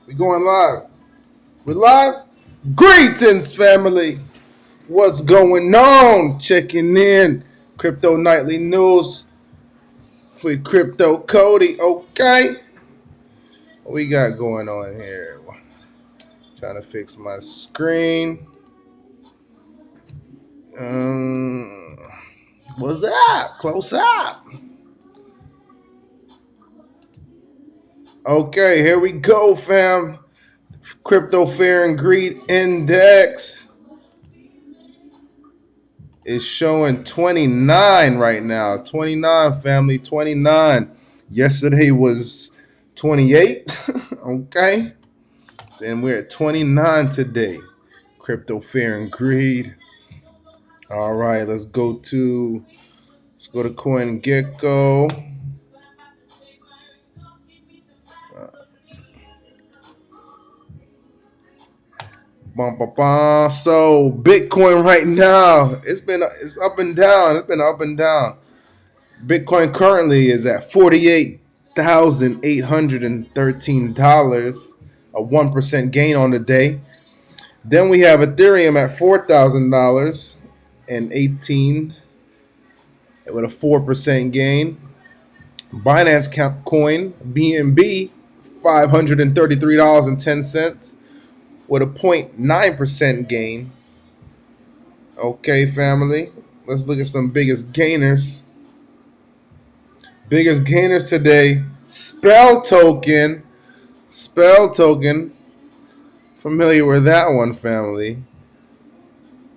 We going live. We're live. Greetings, family. What's going on? Checking in. Crypto Nightly News with Crypto Cody. Okay. What we got going on here? Trying to fix my screen. Um, what's up? Close up. Okay, here we go, fam. Crypto Fear and Greed Index is showing 29 right now. 29, family, 29. Yesterday was 28. Okay. And we're at 29 today. Crypto Fear and Greed. All right, let's go to CoinGecko. So Bitcoin right now, it's up and down. It's been up and down. Bitcoin currently is at $48,813, a 1% gain on the day. Then we have Ethereum at $4,000 and 18 with a 4% gain. Binance Coin BNB $533.10 with a 0.9% gain. Okay, family, let's look at some biggest gainers. Biggest gainers today, Spell Token. Familiar with that one, family?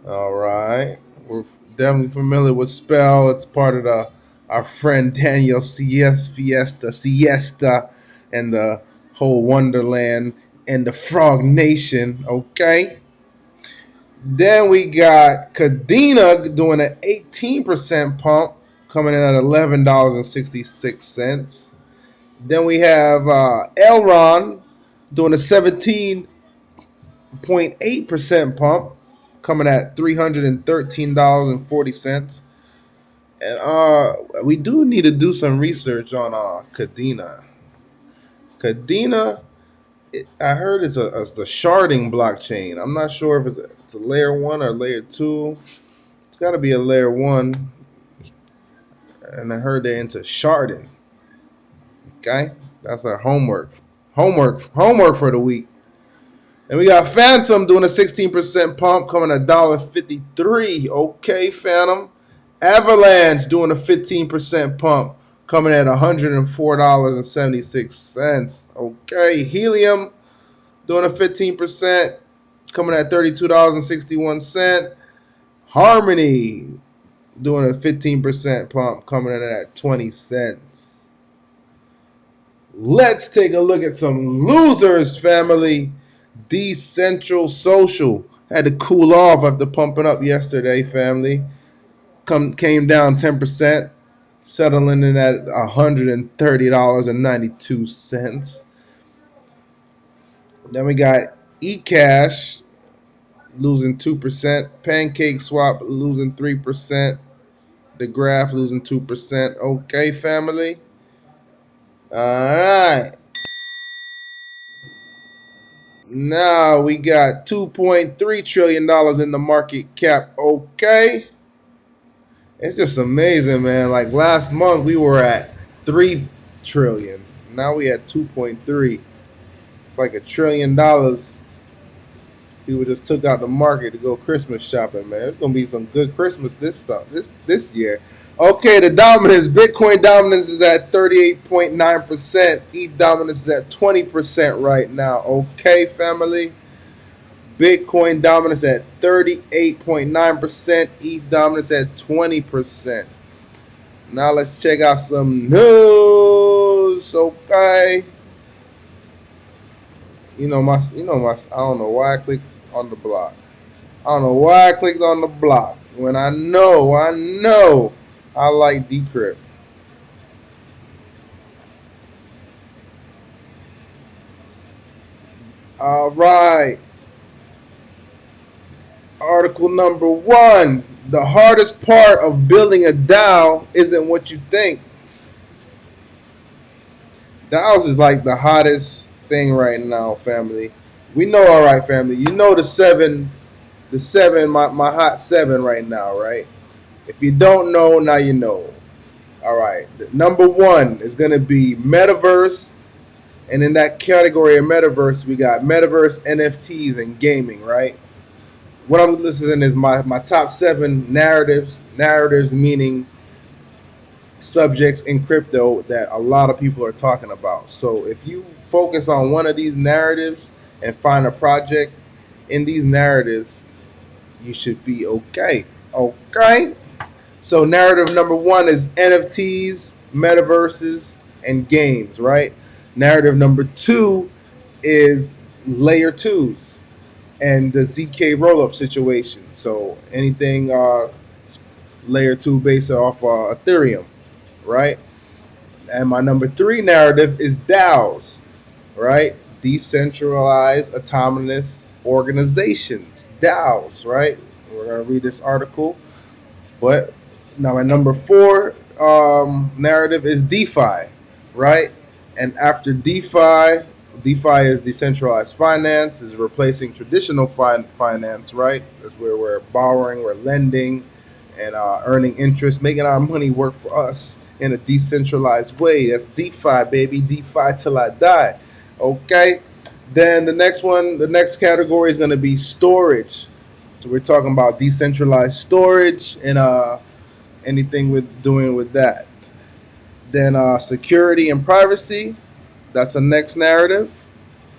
All right. We're definitely familiar with Spell. It's part of our friend Daniel Siesta, and the whole Wonderland and the Frog Nation. Okay. Then we got Cadena doing an 18% pump, coming in at $11.66. Then we have Elron doing a 17.8% pump, coming at $313.40. And we do need to do some research on Cadena. Cadena, I heard it's the sharding blockchain. I'm not sure if it's a layer 1 or layer 2. It's got to be a layer 1. And I heard they're into sharding. Okay? That's our homework. Homework for the week. And we got Phantom doing a 16% pump, coming at $1.53. Okay, Phantom. Avalanche doing a 15% pump, coming at $104.76. Okay, Helium doing a 15%, coming at $32.61. Harmony doing a 15% pump, coming in at 20 cents. Let's take a look at some losers, family. Decentral Social had to cool off after pumping up yesterday, family. Came down 10%, settling in at $130.92. Then we got eCash losing 2%, Pancake Swap losing 3%, the Graph losing 2%. Okay, family. All right. Now we got $2.3 trillion in the market cap. Okay. It's just amazing, man. Like last month we were at 3 trillion. Now we at 2.3. It's like $1 trillion. People just took out the market to go Christmas shopping, man. It's gonna be some good Christmas this year. Okay, the dominance, Bitcoin dominance is at 38.9%. ETH dominance is at 20% right now. Okay, family. Bitcoin dominance at 38.9%. ETH dominance at 20%. Now let's check out some news. Okay. I don't know why I clicked on the block. When I know I like Decrypt. All right. Article number 1. The hardest part of building a DAO isn't what you think. DAOs is like the hottest thing right now, family. We know, all right, family. You know the seven, my hot seven right now, right? If you don't know, now you know. All right. Number one is gonna be metaverse, and in that category of metaverse, we got metaverse, NFTs, and gaming, right? What I'm listening is my top seven narratives. Narratives meaning subjects in crypto that a lot of people are talking about. So if you focus on one of these narratives and find a project in these narratives, you should be okay. Okay. So narrative number one is NFTs, metaverses, and games, right? Narrative number two is layer twos and the ZK rollup situation. So anything layer two based off Ethereum, right? And my number three narrative is DAOs, right? Decentralized autonomous organizations, DAOs, right? We're gonna read this article, but now my number four narrative is DeFi, right? And after DeFi is decentralized finance, is replacing traditional finance, right? That's where we're borrowing, we're lending, and earning interest, making our money work for us in a decentralized way. That's DeFi, baby. DeFi till I die. Okay. Then the next category is going to be storage. So we're talking about decentralized storage and anything we're doing with that. Then security and privacy. That's the next narrative,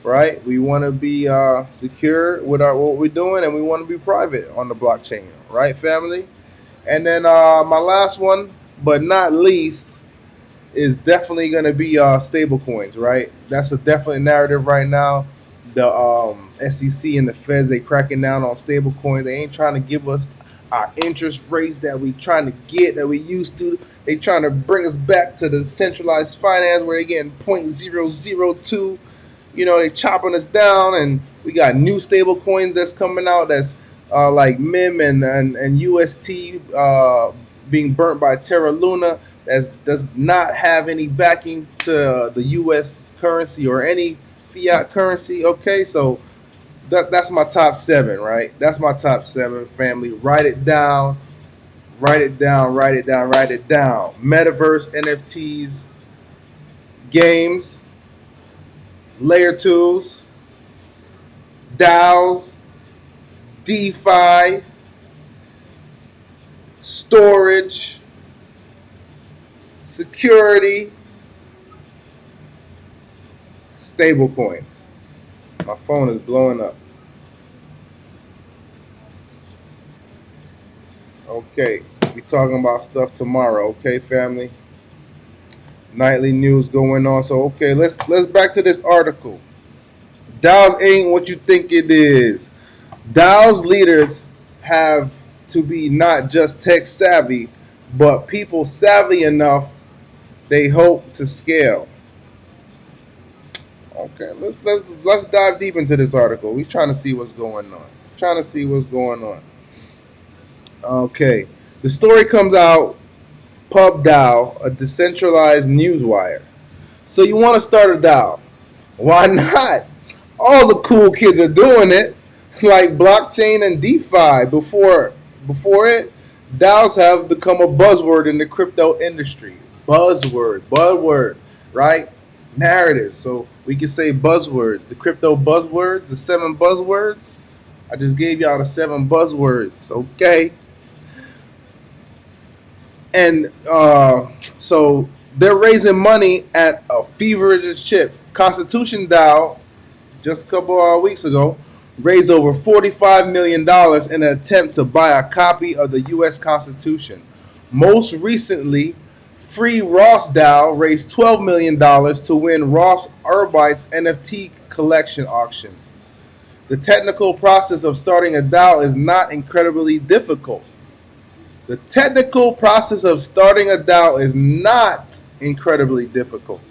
right? We want to be secure with what we're doing, and we want to be private on the blockchain, right, family? And then my last one, but not least, is definitely going to be stable coins, right? That's a definitely narrative right now. The SEC and the Feds, they cracking down on stable coins. They ain't trying to give us our interest rates that we trying to get, that we used to. They trying to bring us back to the centralized finance where they getting 0.002. You know, they chopping us down, and we got new stable coins that's coming out that's like MIM and UST being burnt by Terra Luna, that does not have any backing to the US currency or any fiat currency. Okay, so that's my top seven, right? That's my top seven, family. Write it down, write it down, write it down, write it down. Metaverse, NFTs, games, layer twos, DAOs, DeFi, storage, security, stable coins. My phone is blowing up. Okay, we talking about stuff tomorrow. Okay, family. Nightly news going on. So okay, let's back to this article. DAOs ain't what you think it is. DAOs leaders have to be not just tech savvy, but people savvy enough they hope to scale. Okay, let's dive deep into this article. We're trying to see what's going on. Trying to see what's going on. Okay, the story comes out. PubDAO, a decentralized news wire. So you want to start a DAO? Why not? All the cool kids are doing it, like blockchain and DeFi. Before it, DAOs have become a buzzword in the crypto industry. Buzzword, right? Narrative. So we can say buzzword. The crypto buzzwords, the seven buzzwords. I just gave y'all the seven buzzwords. Okay. And so they're raising money at a feverish chip. Constitution DAO, just a couple of weeks ago, raised over $45 million in an attempt to buy a copy of the U.S. Constitution. Most recently, Free Ross DAO raised $12 million to win Ross Urbite's NFT collection auction. The technical process of starting a DAO is not incredibly difficult. The technical process of starting a DAO is not incredibly difficult.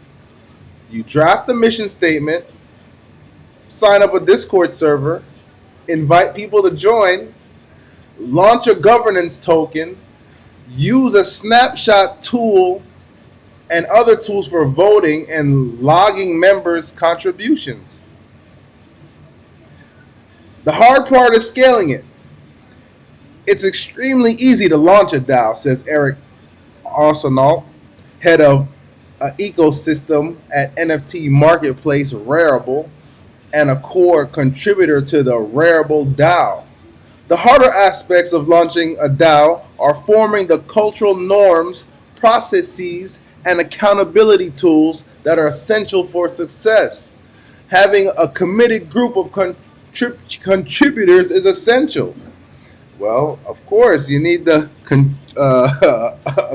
You draft the mission statement, sign up a Discord server, invite people to join, launch a governance token, use a snapshot tool and other tools for voting and logging members' contributions. The hard part is scaling it. It's extremely easy to launch a DAO, says Eric Arsenault, head of ecosystem at NFT marketplace Rarible and a core contributor to the Rarible DAO. The harder aspects of launching a DAO are forming the cultural norms, processes, and accountability tools that are essential for success. Having a committed group of contributors is essential. Well, of course, you need a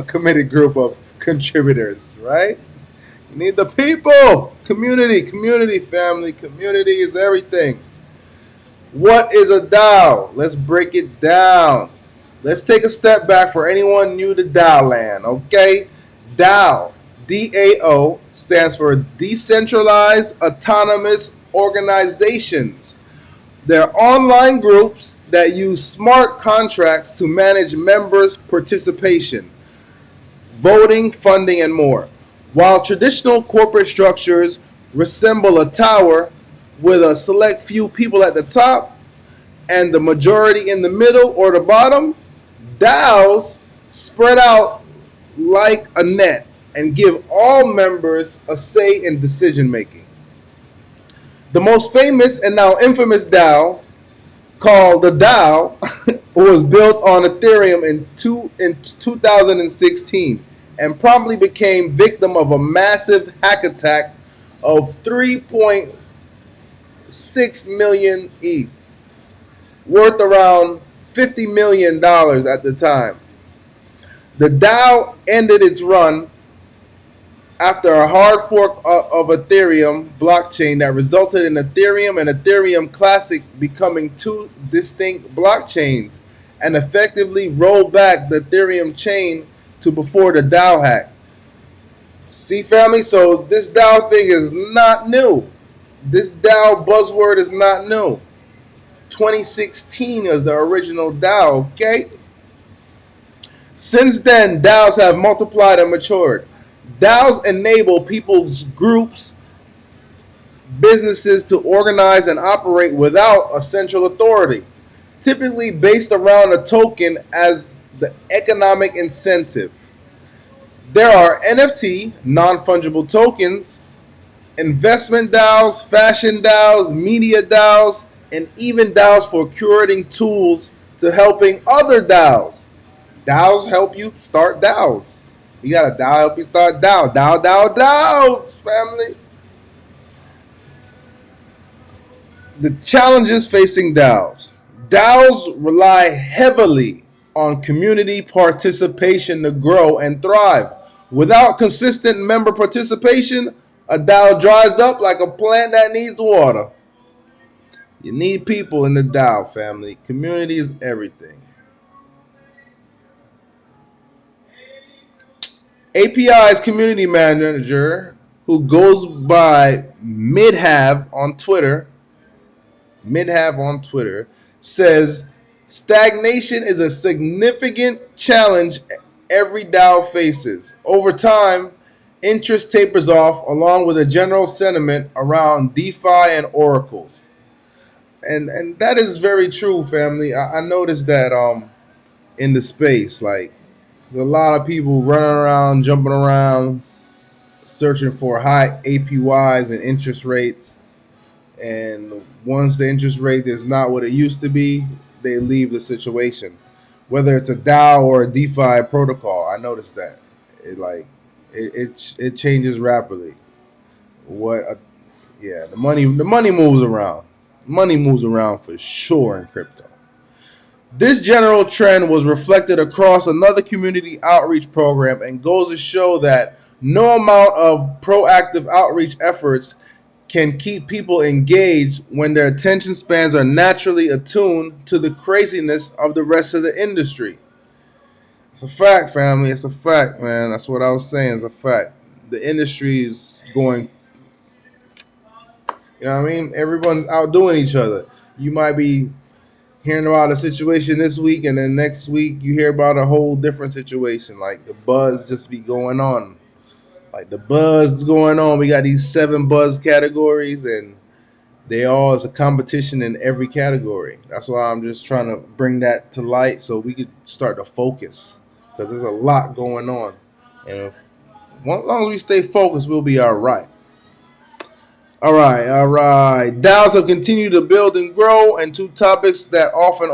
committed group of contributors, right? You need the people, community, family. Community is everything. What is a DAO? Let's break it down. Let's take a step back for anyone new to DAO land, okay? DAO, DAO, stands for Decentralized Autonomous Organizations. They're online groups that use smart contracts to manage members' participation, voting, funding, and more. While traditional corporate structures resemble a tower with a select few people at the top and the majority in the middle or the bottom, DAOs spread out like a net and give all members a say in decision making. The most famous and now infamous DAO, called the DAO, was built on Ethereum in 2016 and promptly became victim of a massive hack attack of 3.6 million ETH, worth around $50 million at the time. The DAO ended its run after a hard fork of Ethereum blockchain that resulted in Ethereum and Ethereum Classic becoming two distinct blockchains and effectively rolled back the Ethereum chain to before the DAO hack. See, family, so this DAO thing is not new. This DAO buzzword is not new. 2016 is the original DAO, okay? Since then, DAOs have multiplied and matured. DAOs enable people's groups, businesses to organize and operate without a central authority, typically based around a token as the economic incentive. There are NFT, non-fungible tokens, investment DAOs, fashion DAOs, media DAOs, and even DAOs for curating tools to helping other DAOs. DAOs help you start DAOs. You got a DAO help you start DAO. DAOs, family. The challenges facing DAOs. DAOs rely heavily on community participation to grow and thrive. Without consistent member participation, a DAO dries up like a plant that needs water. You need people in the DAO, family. Community is everything. API's community manager, who goes by Midhav on Twitter, says stagnation is a significant challenge every DAO faces. Over time, interest tapers off along with a general sentiment around DeFi and oracles. And that is very true, family. I noticed that in the space, like there's a lot of people running around, jumping around, searching for high APYs and interest rates. And once the interest rate is not what it used to be, they leave the situation. Whether it's a DAO or a DeFi protocol, I noticed that it changes rapidly. The money moves around. Money moves around for sure in crypto. This general trend was reflected across another community outreach program and goes to show that no amount of proactive outreach efforts can keep people engaged when their attention spans are naturally attuned to the craziness of the rest of the industry. It's a fact, family. It's a fact, man. That's what I was saying. It's a fact. The industry is going, you know what I mean? Everyone's outdoing each other. You might be hearing about a situation this week, and then next week you hear about a whole different situation. Like the buzz just be going on. Like the buzz is going on. We got these 7 buzz categories, and they all is a competition in every category. That's why I'm just trying to bring that to light so we could start to focus because there's a lot going on, and if as long as we stay focused, we'll be all right. All right, all right. DAOs have continued to build and grow, and two topics that often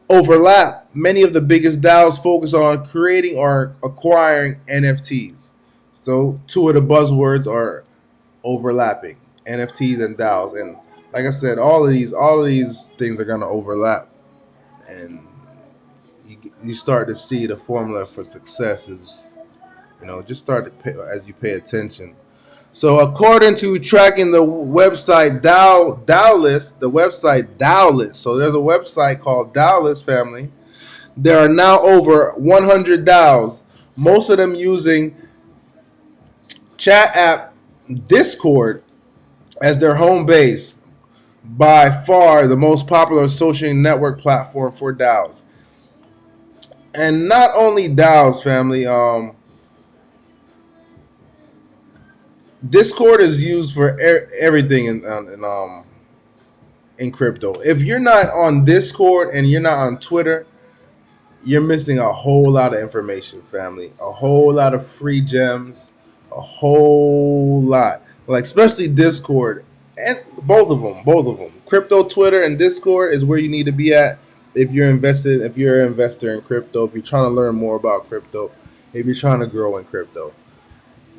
overlap. Many of the biggest DAOs focus on creating or acquiring NFTs. So two of the buzzwords are overlapping: NFTs and DAOs. And like I said, all of these things are gonna overlap, and you start to see the formula for success is, just start to pay, as you pay attention. So according to tracking the website the website DAO So there's a website called DAO family. There are now over 100 DAOs, most of them using chat app Discord as their home base. By far the most popular social network platform for DAOs. And not only DAOs, family. Discord is used for everything in crypto. If you're not on Discord and you're not on Twitter, you're missing a whole lot of information, family. A whole lot of free gems, a whole lot. Like especially Discord and both of them. Crypto Twitter and Discord is where you need to be at if you're invested. If you're an investor in crypto, if you're trying to learn more about crypto, if you're trying to grow in crypto,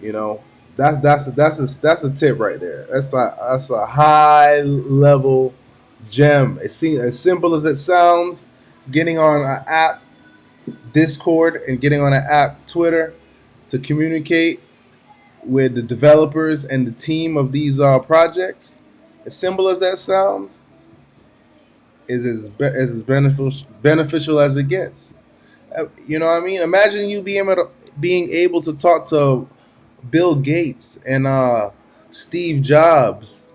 you know that's a tip right there. That's a high level gem. It seems as simple as it sounds. Getting on an app Discord and getting on an app Twitter to communicate with the developers and the team of these projects. As simple as that sounds, is as beneficial as it gets. You know what I mean? Imagine you being able to talk to Bill Gates and Steve Jobs.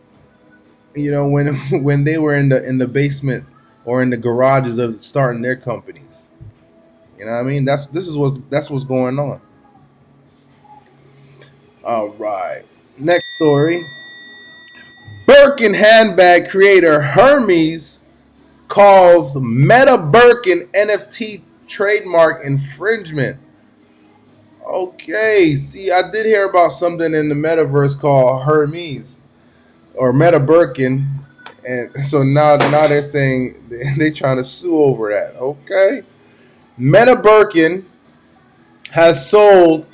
When when they were in the basement or in the garages of starting their companies. You know what I mean? That's what's going on. All right. Next story. Birkin handbag creator Hermes calls Meta Birkin NFT trademark infringement. Okay, see, I did hear about something in the metaverse called Hermes or Meta Birkin, and so now they're saying they're trying to sue over that. Okay, Meta Birkin has sold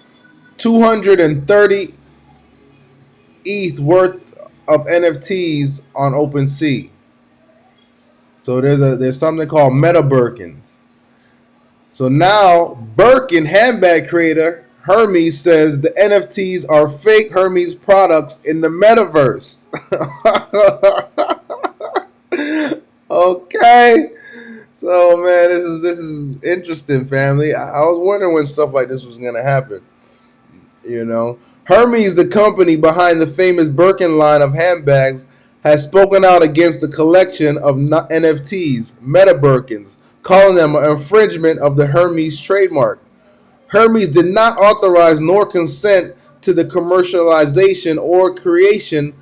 230 ETH worth of NFTs on OpenSea. So there's something called Meta Birkins. So now Birkin handbag creator Hermes says the NFTs are fake Hermes products in the metaverse. Okay. So man, this is interesting, family. I was wondering when stuff like this was gonna happen. Hermes, the company behind the famous Birkin line of handbags, has spoken out against the collection of NFTs, Meta Birkins, calling them an infringement of the Hermes trademark. Hermes did not authorize nor consent to the commercialization or creation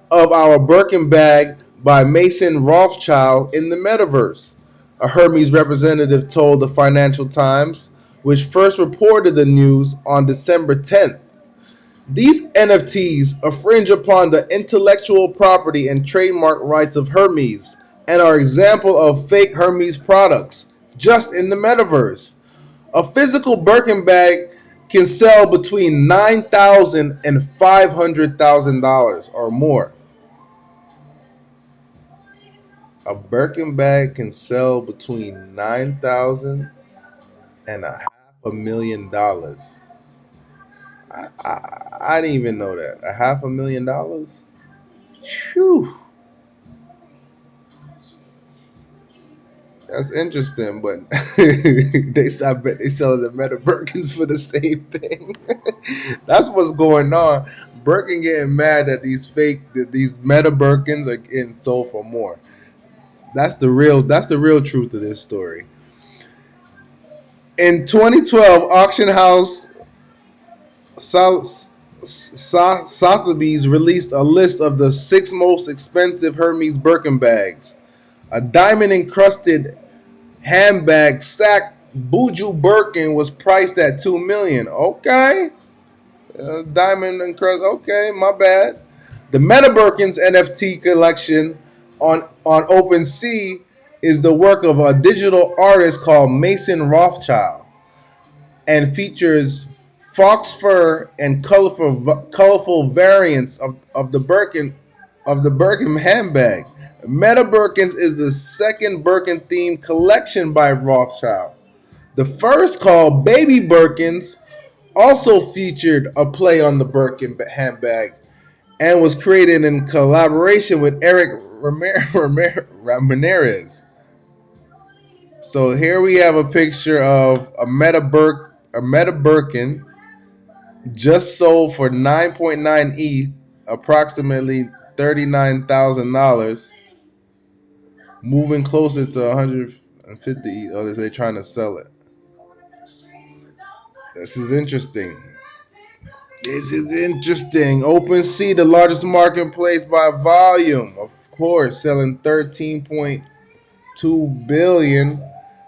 of our Birkin bag by Mason Rothschild in the metaverse, a Hermes representative told the Financial Times, which first reported the news on December 10th. These NFTs infringe upon the intellectual property and trademark rights of Hermes and are example of fake Hermes products just in the metaverse. A physical Birkin bag can sell between $9,000 and $500,000 or more. A Birkin bag can sell between 9,000 and $500,000. I didn't even know that. $500,000. Phew, that's interesting, but I bet they selling the Meta Birkins for the same thing. That's what's going on. Birkin getting mad that these Meta Birkins are getting sold for more. That's the real truth of this story. In 2012, auction house Sotheby's released a list of the 6 most expensive Hermes Birkin bags. A diamond encrusted handbag sack Buju Birkin was priced at $2 million. Okay, diamond encrusted. Okay, my bad. The Meta Birkins NFT collection on OpenSea is the work of a digital artist called Mason Rothschild and features fox fur and colorful variants of the Birkin handbag. Meta Birkins is the second Birkin themed collection by Rothschild. The first, called Baby Birkins, also featured a play on the Birkin handbag and was created in collaboration with Eric Ramirez. So here we have a picture of a Meta Birkin just sold for 9.9 ETH, approximately $39,000, moving closer to 150 ETH. Or they're trying to sell it. This is interesting. This is interesting. OpenSea, the largest marketplace by volume, of course, selling 13.2 billion,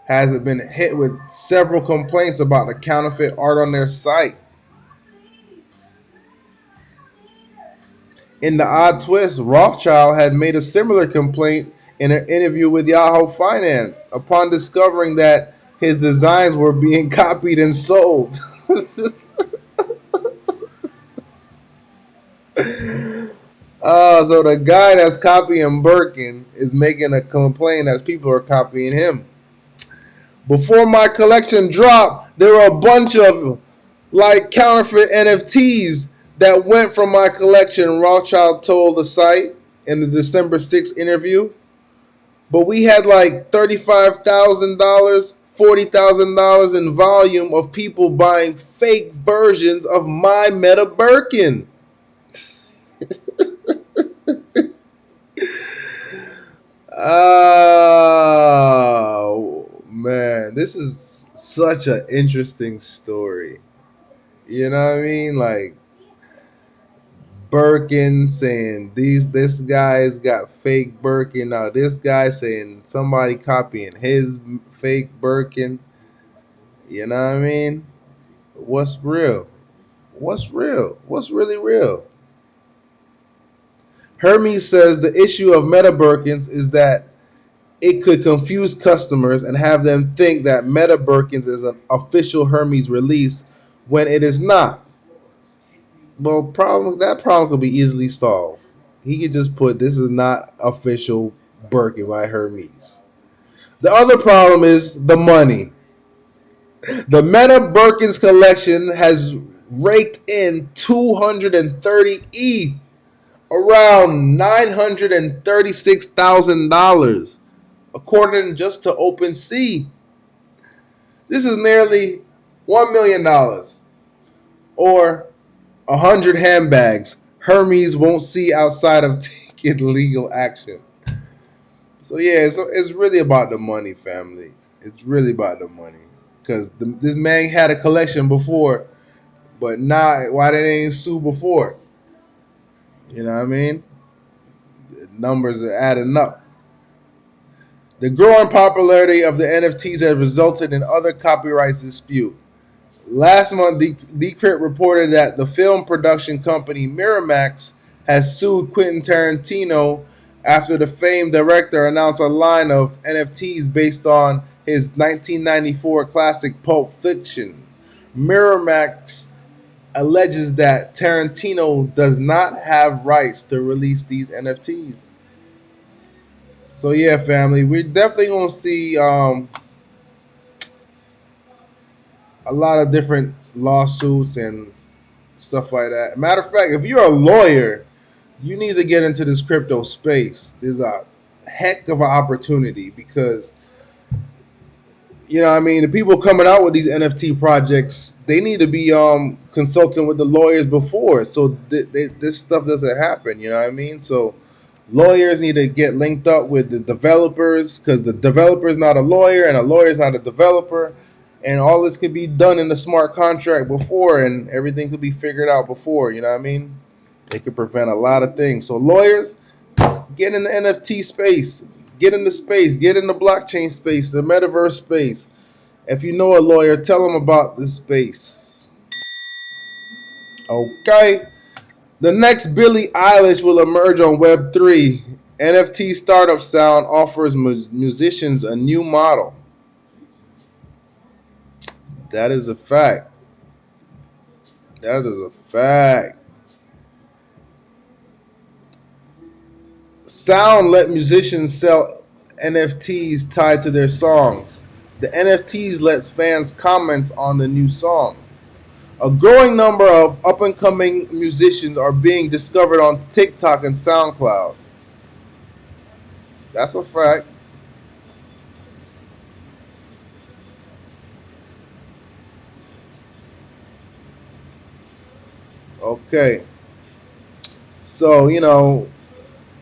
has been hit with several complaints about the counterfeit art on their site. In the odd twist, Rothschild had made a similar complaint in an interview with Yahoo Finance upon discovering that his designs were being copied and sold. So the guy that's copying Birkin is making a complaint as people are copying him. Before my collection dropped, there were a bunch of counterfeit NFTs that went from my collection, Rothschild told the site in the December 6th interview. But we had $35,000, $40,000 in volume of people buying fake versions of my Meta Birkin. Oh, man. This is such an interesting story. You know what I mean? Birkin saying this guy's got fake Birkin. Now this guy saying somebody copying his fake Birkin. You know what I mean? What's real? What's real? What's really real? Hermes says the issue of Meta Birkins is that it could confuse customers and have them think that Meta Birkins is an official Hermes release when it is not. Well, that problem could be easily solved. He could just put this is not official Birkin by Hermes. The other problem is the money. The Meta Birkins collection has raked in 230 ETH, around $936,000, according just to OpenSea. This is nearly $1 million, or 100 handbags Hermes won't see outside of taking legal action. So yeah, it's really about the money, family. It's really about the money. Because this man had a collection before, but now why they ain't sue before? You know what I mean? The numbers are adding up. The growing popularity of the NFTs has resulted in other copyright disputes. Last month, Decrypt reported that the film production company Miramax has sued Quentin Tarantino after the famed director announced a line of NFTs based on his 1994 classic Pulp Fiction. Miramax alleges that Tarantino does not have rights to release these NFTs. So yeah, family, we're definitely going to see a lot of different lawsuits and stuff like that. Matter of fact, if you're a lawyer, you need to get into this crypto space. There's a heck of an opportunity because, you know what I mean, the people coming out with these NFT projects, they need to be consulting with the lawyers before, so this stuff doesn't happen, you know what I mean? So lawyers need to get linked up with the developers because the developer is not a lawyer and a lawyer is not a developer. and all this could be done in the smart contract before, and everything could be figured out before. You know what I mean? It could prevent a lot of things. So lawyers, get in the NFT space, get in the space, get in the blockchain space, the metaverse space. If you know a lawyer, tell them about this space. Okay. The next Billie Eilish will emerge on Web3. NFT startup Sound offers musicians a new model. That is a fact. That is a fact. Sound let musicians sell NFTs tied to their songs. The NFTs let fans comment on the new song. A growing number of up and coming musicians are being discovered on TikTok and SoundCloud. That's a fact. Okay. So,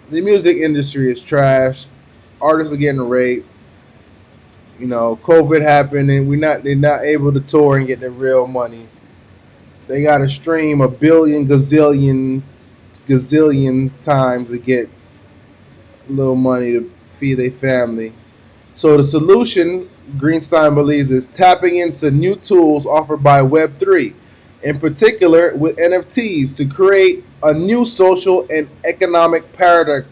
the music industry is trash. Artists are getting raped. COVID happened and they're not able to tour and get their real money. They got to stream a billion, gazillion times to get a little money to feed their family. So the solution, Greenstein believes, is tapping into new tools offered by Web3, in particular with NFTs, to create a new social and economic paradigm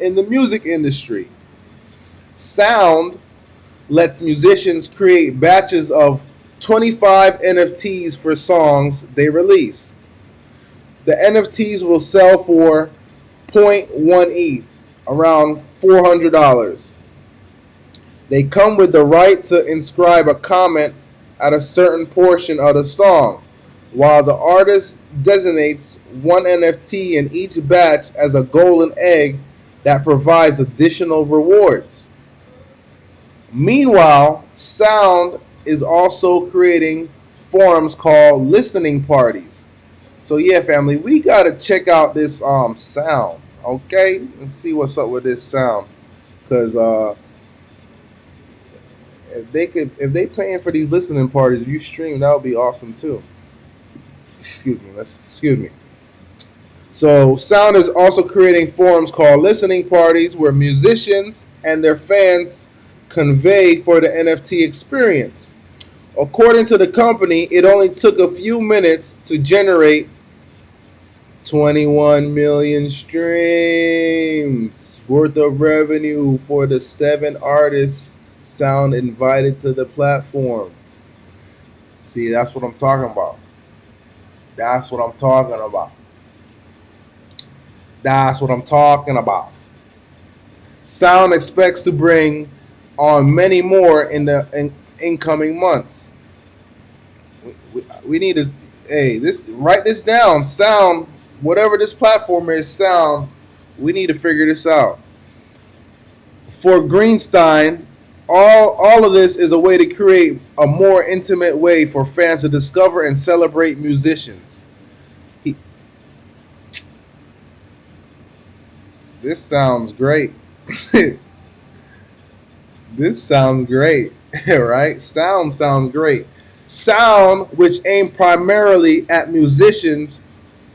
in the music industry. Sound lets musicians create batches of 25 NFTs for songs they release. The NFTs will sell for zero point 0.1 ETH, around $400. They come with the right to inscribe a comment at a certain portion of the song, while the artist designates one NFT in each batch as a golden egg that provides additional rewards. Meanwhile, Sound is also creating forums called listening parties. So yeah, family, we gotta check out this Sound, okay? Let's see what's up with this Sound, because if they paying for these listening parties, if you stream, that would be awesome too. Excuse me. So Sound is also creating forums called listening parties where musicians and their fans convey for the NFT experience. According to the company, it only took a few minutes to generate 21 million streams worth of revenue for the 7 artists Sound invited to the platform. See, that's what I'm talking about. That's what I'm talking about. That's what I'm talking about. Sound expects to bring on many more in the incoming months. We need to, write this down. Sound, whatever this platform is, Sound, we need to figure this out. For Greenstein, all of this is a way to create a more intimate way for fans to discover and celebrate musicians. This sounds great. This sounds great, right? Sound sounds great. Sound, which aim primarily at musicians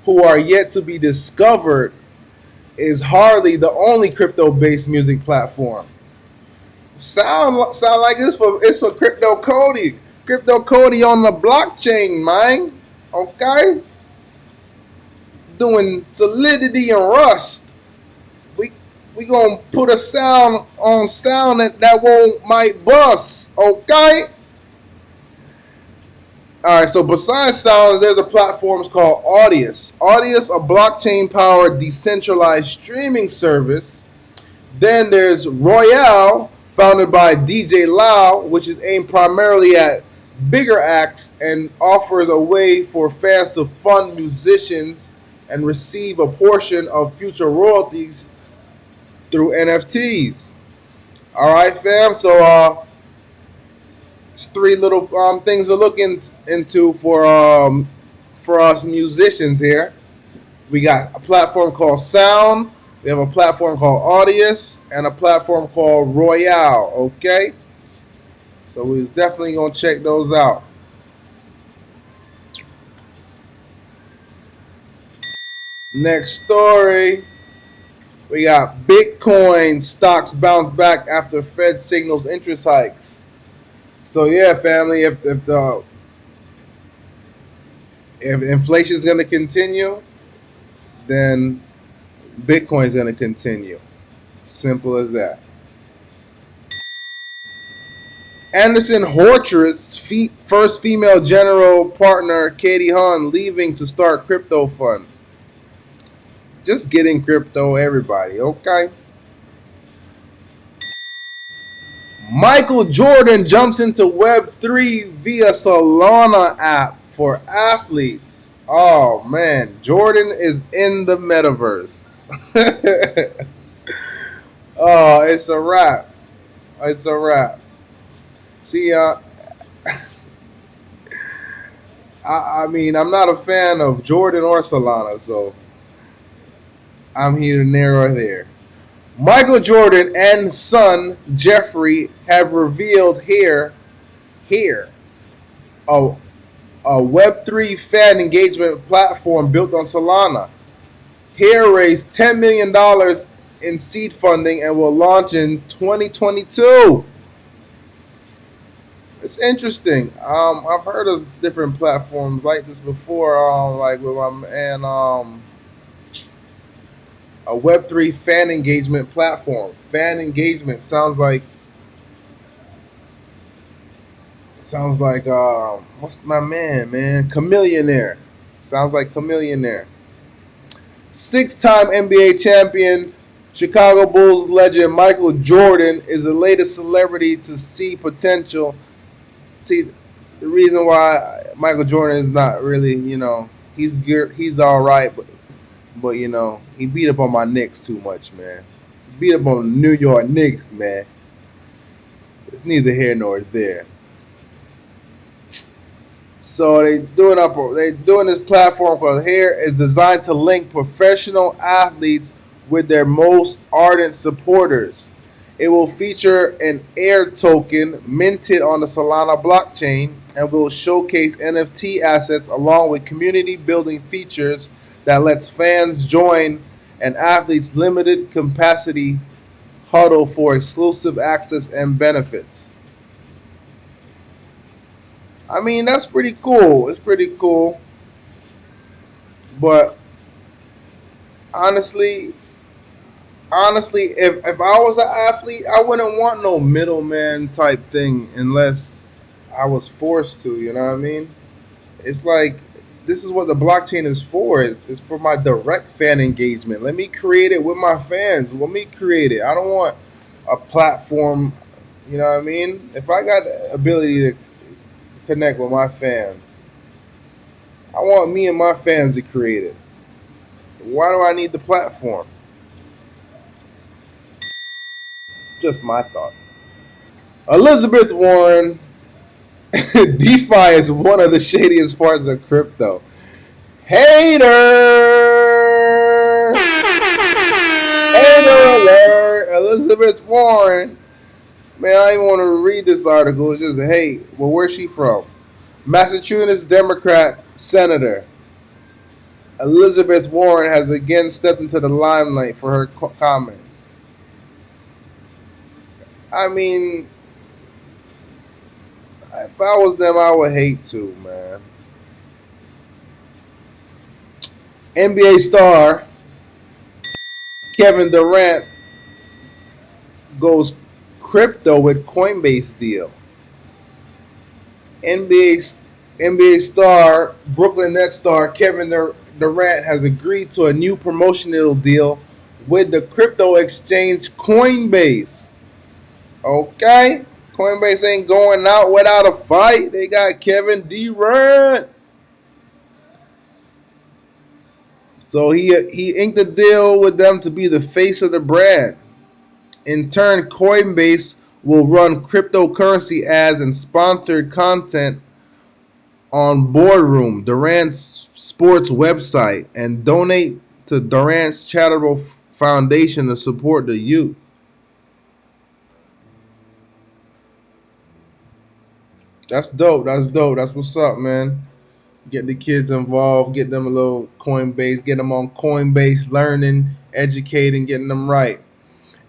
who are yet to be discovered, is hardly the only crypto-based music platform. Sound like it's for Crypto Cody. Crypto Cody on the blockchain, man. Okay? Doing Solidity and Rust. We gonna put a sound on Sound that might bust. Okay? Alright, so besides Sound, there's a platform called Audius. Audius, a blockchain-powered decentralized streaming service. Then there's Royale, founded by DJ Lau, which is aimed primarily at bigger acts and offers a way for fans to fund musicians and receive a portion of future royalties through NFTs. All right, fam. So it's 3 little things to look into for us musicians here. We got a platform called Sound. We have a platform called Audius and a platform called Royale. Okay. So we was definitely gonna check those out. Next story. We got Bitcoin stocks bounce back after Fed signals interest hikes. So yeah, family, if inflation is going to continue, then Bitcoin is going to continue. Simple as that. Anderson Horcher's first female general partner, Katie Hahn, leaving to start crypto fund. Just getting crypto, everybody, okay? Michael Jordan jumps into Web3 via Solana app for athletes. Oh man, Jordan is in the metaverse. Oh, it's a wrap. It's a wrap. See, I mean, I'm not a fan of Jordan or Solana, so I'm here to narrow there. Michael Jordan and son Jeffrey have revealed here, a, a Web3 fan engagement platform built on Solana. Here raised $10 million in seed funding and will launch in 2022. It's interesting. I've heard of different platforms like this before. Like with my man, a Web3 fan engagement platform. Fan engagement sounds like what's my man? Chameleonaire. Sounds like Chameleonaire. Six-time NBA champion, Chicago Bulls legend Michael Jordan is the latest celebrity to see potential. See, the reason why Michael Jordan is not really, he's good, he's all right, but he beat up on my Knicks too much, man. He beat up on the New York Knicks, man. It's neither here nor there. So they doing this platform called Here is designed to link professional athletes with their most ardent supporters. It will feature an Air token minted on the Solana blockchain and will showcase NFT assets along with community building features that lets fans join an athlete's limited capacity huddle for exclusive access and benefits. I mean, that's pretty cool. It's pretty cool. But honestly, if I was an athlete, I wouldn't want no middleman type thing unless I was forced to. You know what I mean? It's like this is what the blockchain is for. It's for my direct fan engagement. Let me create it with my fans. Let me create it. I don't want a platform. You know what I mean? If I got the ability to connect with my fans, I want me and my fans to create it. Why do I need the platform? Just my thoughts. Elizabeth Warren, DeFi is one of the shadiest parts of crypto. Hater! Hater alert! Elizabeth Warren. Man, I don't even want to read this article. It's just hate. Well, where's she from? Massachusetts Democrat Senator Elizabeth Warren has again stepped into the limelight for her comments. I mean, if I was them, I would hate to, man. NBA star Kevin Durant goes crypto with Coinbase deal. NBA star, Brooklyn Nets star Kevin Durant has agreed to a new promotional deal with the crypto exchange Coinbase. Okay? Coinbase ain't going out without a fight. They got Kevin Durant. So he inked a deal with them to be the face of the brand. In turn, Coinbase will run cryptocurrency ads and sponsored content on Boardroom, Durant's sports website, and donate to Durant's charitable foundation to support the youth. That's dope. That's dope. That's what's up, man. Get the kids involved, get them a little Coinbase, get them on Coinbase, learning, educating, getting them right.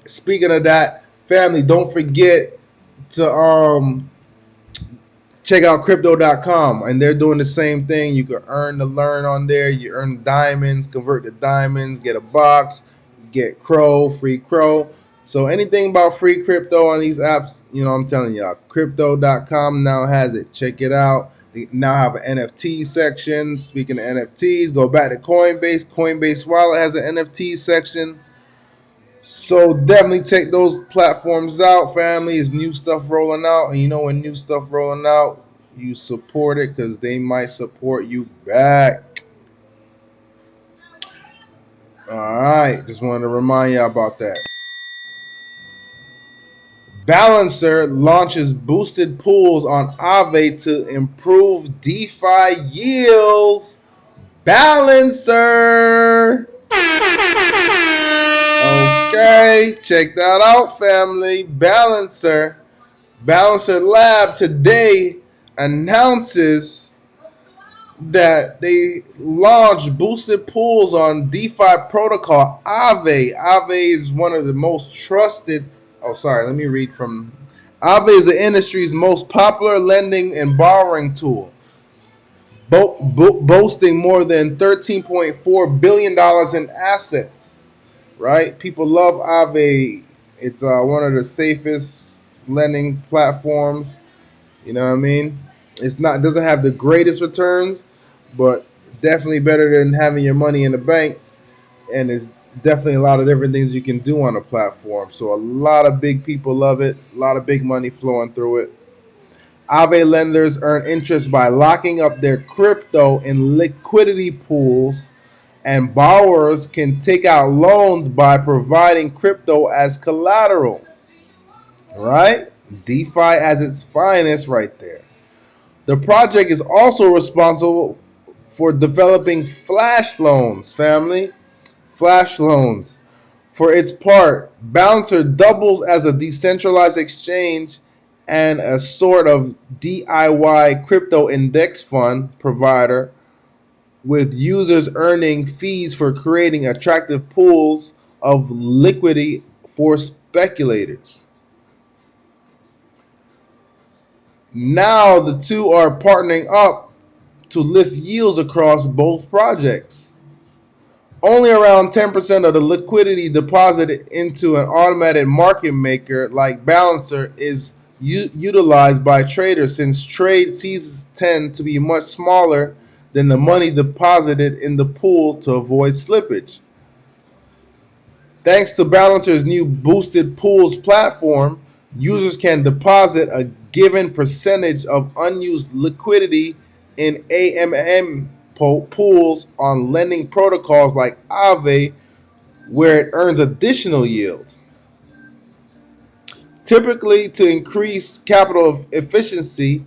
Speaking of that, family, don't forget to check out crypto.com, and they're doing the same thing. You can earn to learn on there. You earn diamonds, convert to diamonds, get a box, get crow, free crow. So anything about free crypto on these apps, I'm telling y'all, crypto.com now has it. Check it out. They now have an NFT section. Speaking of NFTs, go back to Coinbase. Coinbase Wallet has an NFT section. So definitely check those platforms out, family. Is new stuff rolling out, and when new stuff rolling out, you support it because they might support you back. All right, just wanted to remind you about that. Balancer launches boosted pools on Aave to improve DeFi yields. Balancer. Okay, check that out, family. Balancer Lab today announces that they launched boosted pools on DeFi protocol Aave. Aave is one of the most trusted. Oh, sorry, let me read from. Aave is the industry's most popular lending and borrowing tool, boasting more than $13.4 billion in assets. Right? People love Aave. It's one of the safest lending platforms. You know what I mean? Doesn't have the greatest returns, but definitely better than having your money in the bank. And it's definitely a lot of different things you can do on a platform. So a lot of big people love it. A lot of big money flowing through it. Aave lenders earn interest by locking up their crypto in liquidity pools, and borrowers can take out loans by providing crypto as collateral. Right? DeFi as its finest right there. The project is also responsible for developing flash loans, family. Flash loans. For its part, Balancer doubles as a decentralized exchange and a sort of DIY crypto index fund provider, with users earning fees for creating attractive pools of liquidity for speculators. Now the two are partnering up to lift yields across both projects. Only around 10% of the liquidity deposited into an automated market maker like Balancer is utilized by traders, since trade sizes tend to be much smaller than the money deposited in the pool to avoid slippage. Thanks to Balancer's new boosted pools platform, users can deposit a given percentage of unused liquidity in AMM pools on lending protocols like Aave, where it earns additional yield. Typically, to increase capital efficiency,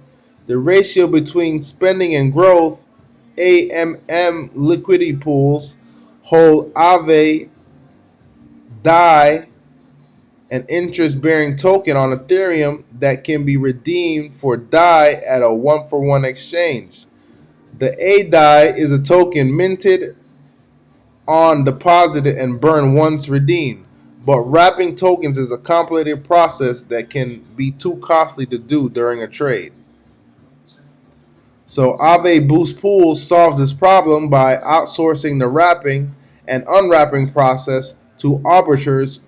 the ratio between spending and growth, AMM liquidity pools hold Aave DAI, an interest-bearing token on Ethereum that can be redeemed for DAI at a one-for-one exchange. The ADAI is a token minted on, deposited, and burned once redeemed. But wrapping tokens is a complicated process that can be too costly to do during a trade. So Aave Boost Pools solves this problem by outsourcing the wrapping and unwrapping process to arbiters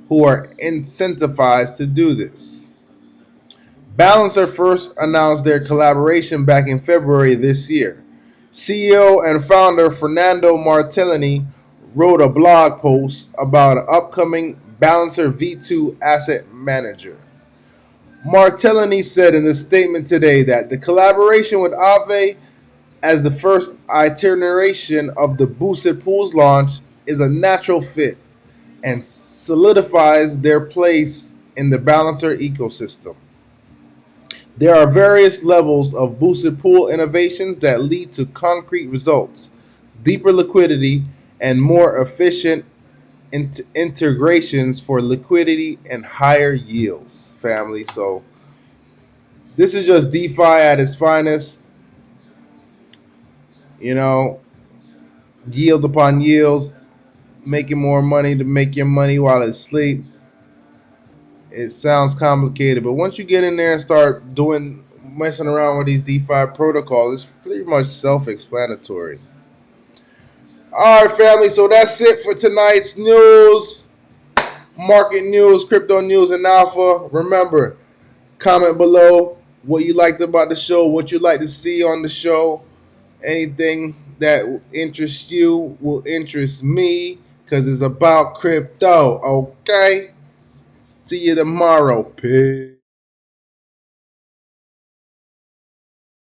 who are incentivized to do this. Balancer first announced their collaboration back in February this year. CEO and founder Fernando Martellini wrote a blog post about an upcoming Balancer V2 asset manager. Martellini said in a statement today that the collaboration with Aave as the first iteration of the Boosted Pools launch is a natural fit and solidifies their place in the Balancer ecosystem. There are various levels of boosted pool innovations that lead to concrete results, deeper liquidity, and more efficient integrations for liquidity and higher yields, family. So This is just DeFi at its finest. You know, yield upon yields, making more money to make your money while it's asleep. It sounds complicated, but once you get in there and start doing messing around with these DeFi protocols, it's pretty much self-explanatory. All right, family. So that's it for tonight's news, market news, crypto news, and alpha. Remember, comment below what you liked about the show, what you'd like to see on the show. Anything that interests you will interest me because it's about crypto. Okay? See you tomorrow. Peace.